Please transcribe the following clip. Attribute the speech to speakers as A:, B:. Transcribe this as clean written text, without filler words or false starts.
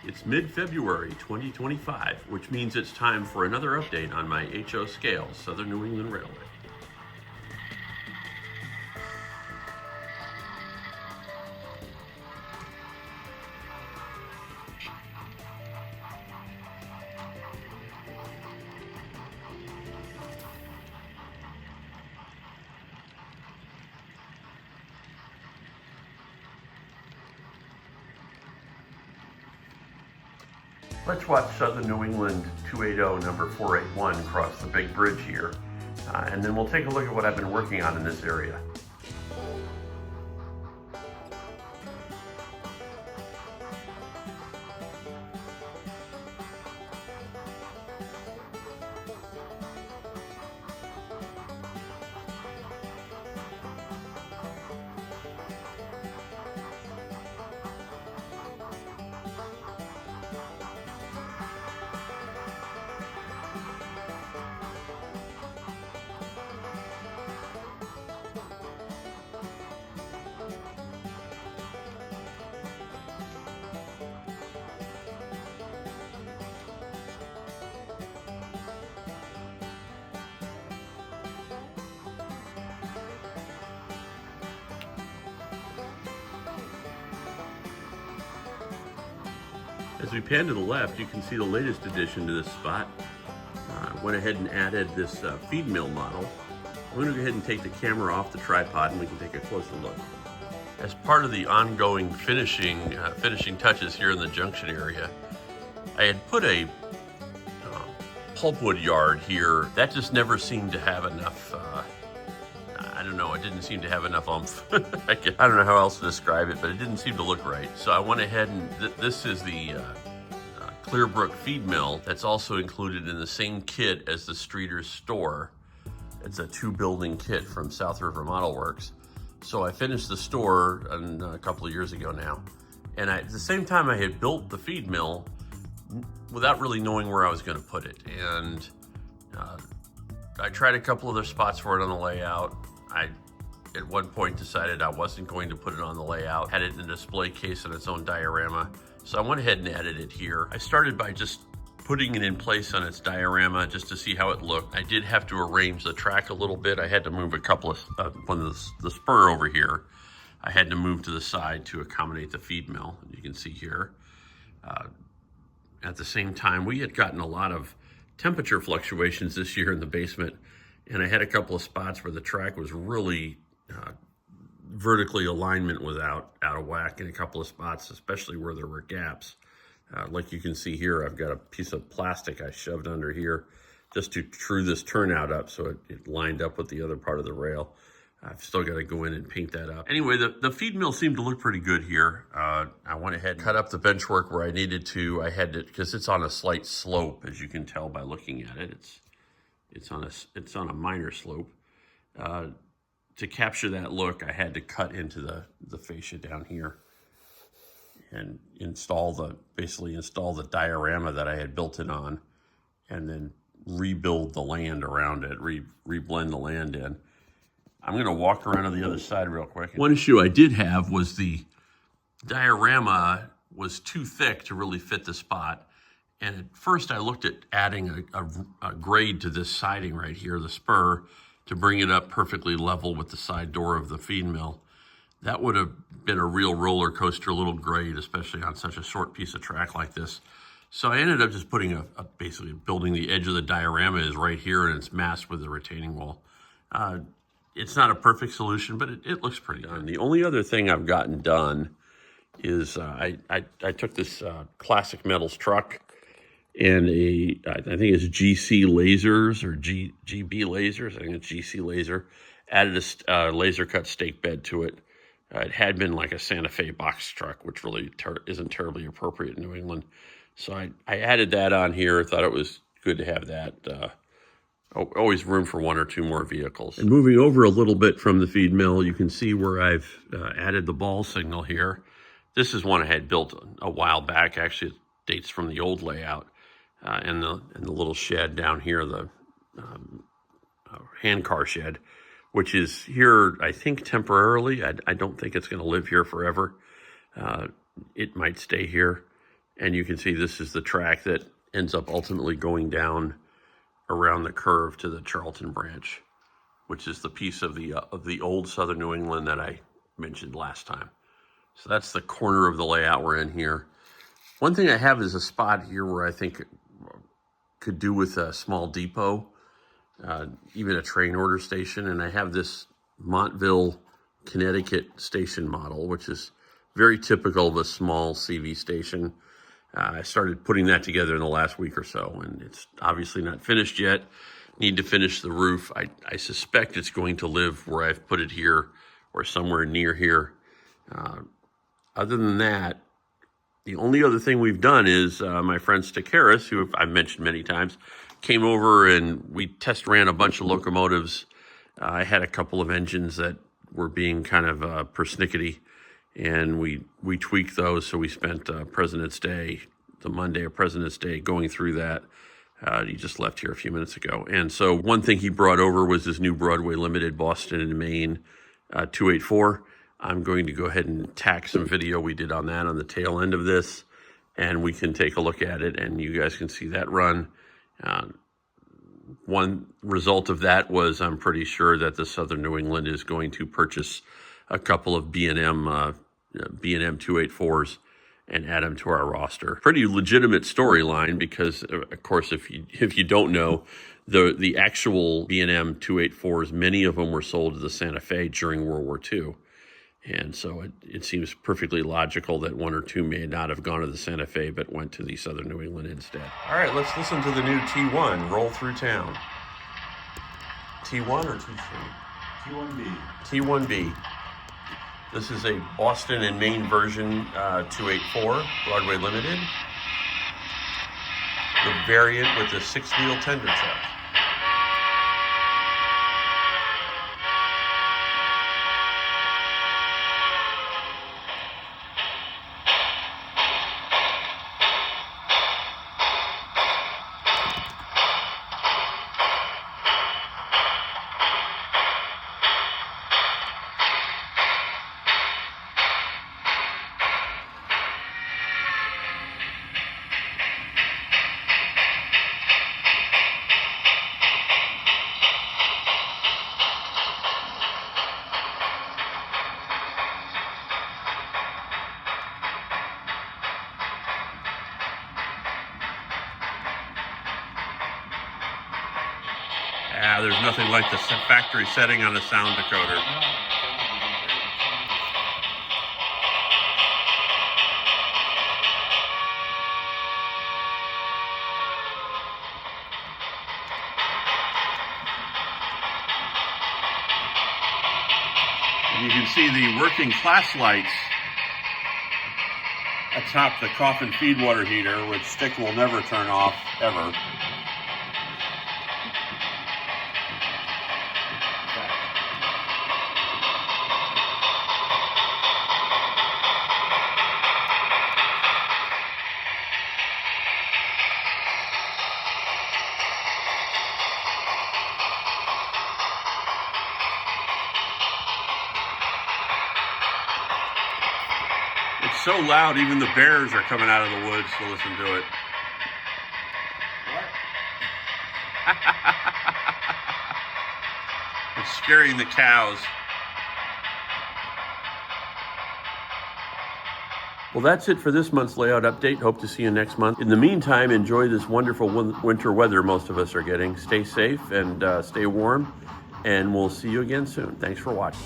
A: It's mid-February 2025, which means it's time for another update on my HO scale, Southern New England Railway. Let's watch Southern New England 280 number 481 cross the big bridge here, and then we'll take a look at what I've been working on in this area. As we pan to the left, you can see the latest addition to this spot. I went ahead and added this feed mill model. I'm going to go ahead and take the camera off the tripod and we can take a closer look. As part of the ongoing finishing touches here in the junction area, I had put a pulpwood yard here. That just never seemed to have enough, I don't know, it didn't seem to have enough oomph. I don't know how else to describe it, but it didn't seem to look right. So I went ahead and, this is the Brook feed mill that's also included in the same kit as the Streeter's store. It's a 2-building kit from South River Modelworks. So I finished the store a couple of years ago now. And at the same time I had built the feed mill without really knowing where I was gonna put it. And I tried a couple other spots for it on the layout. I, at one point, decided I wasn't going to put it on the layout, had it in a display case in its own diorama. So I went ahead and added it here. I started by just putting it in place on its diorama just to see how it looked. I did have to arrange the track a little bit. I had to move a couple of, the spur over here, I had to move to the side to accommodate the feed mill. You can see here. At the same time, we had gotten a lot of temperature fluctuations this year in the basement, and I had a couple of spots where the track was really vertically alignment was out of whack in a couple of spots, especially where there were gaps. Like you can see here, I've got a piece of plastic I shoved under here just to true this turnout up so it lined up with the other part of the rail. I've still got to go in and paint that up. Anyway, the feed mill seemed to look pretty good here. I went ahead and cut up the bench work where I needed to. I had to, because it's on a slight slope, as you can tell by looking at it. It's on a minor slope. To capture that look, I had to cut into the fascia down here and basically install the diorama that I had built it on, and then rebuild the land around it, reblend the land in. I'm going to walk around on the other side real quick. One issue I did have was the diorama was too thick to really fit the spot. And at first I looked at adding a grade to this siding right here, the spur, to bring it up perfectly level with the side door of the feed mill. That would have been a real roller coaster little grade, especially on such a short piece of track like this. So I ended up just putting basically building the edge of the diorama is right here, and it's masked with the retaining wall. It's not a perfect solution, but it looks pretty good. The only other thing I've gotten done is I took this Classic Metals truck and I think it's GC lasers or GB lasers. I think it's GC laser. Added a laser cut stake bed to it. It had been like a Santa Fe box truck, which really isn't terribly appropriate in New England. So I added that on here. Thought it was good to have that. Always room for one or two more vehicles. And moving over a little bit from the feed mill, you can see where I've added the ball signal here. This is one I had built a while back. Actually, it dates from the old layout. And the little shed down here, the hand car shed, which is here, I think, temporarily. I don't think it's going to live here forever. It might stay here. And you can see this is the track that ends up ultimately going down around the curve to the Charlton branch, which is the piece of the old Southern New England that I mentioned last time. So that's the corner of the layout we're in here. One thing I have is a spot here where I think could do with a small depot, even a train order station. And I have this Montville, Connecticut station model, which is very typical of a small CV station. I started putting that together in the last week or so, and it's obviously not finished yet. Need to finish the roof. I suspect it's going to live where I've put it here or somewhere near here. Other than that, the only other thing we've done is my friend Stick Harris, who I've mentioned many times, came over and we test ran a bunch of locomotives. I had a couple of engines that were being kind of persnickety, and we tweaked those. So we spent President's Day, the Monday of President's Day, going through that. He just left here a few minutes ago. And so one thing he brought over was this new Broadway Limited Boston and Maine 284. I'm going to go ahead and tack some video we did on that on the tail end of this, and we can take a look at it, and you guys can see that run. One result of that was I'm pretty sure that the Southern New England is going to purchase a couple of B&M 284s and add them to our roster. Pretty legitimate storyline because, of course, if you don't know, the actual B&M 284s, many of them were sold to the Santa Fe during World War II. And so it seems perfectly logical that one or two may not have gone to the Santa Fe, but went to the Southern New England instead. All right, let's listen to the new T1, Roll Through Town. T1 or T3?
B: T1B.
A: T1B. This is a Boston and Maine version 284, Broadway Limited. The variant with the 6-wheel tender truck. There's nothing like the factory setting on a sound decoder. And you can see the working class lights atop the coffin feed water heater, which Stick will never turn off, ever. It's so loud, even the bears are coming out of the woods to listen to it.
B: What?
A: It's scaring the cows. Well, that's it for this month's layout update. Hope to see you next month. In the meantime, enjoy this wonderful winter weather most of us are getting. Stay safe and stay warm, and we'll see you again soon. Thanks for watching.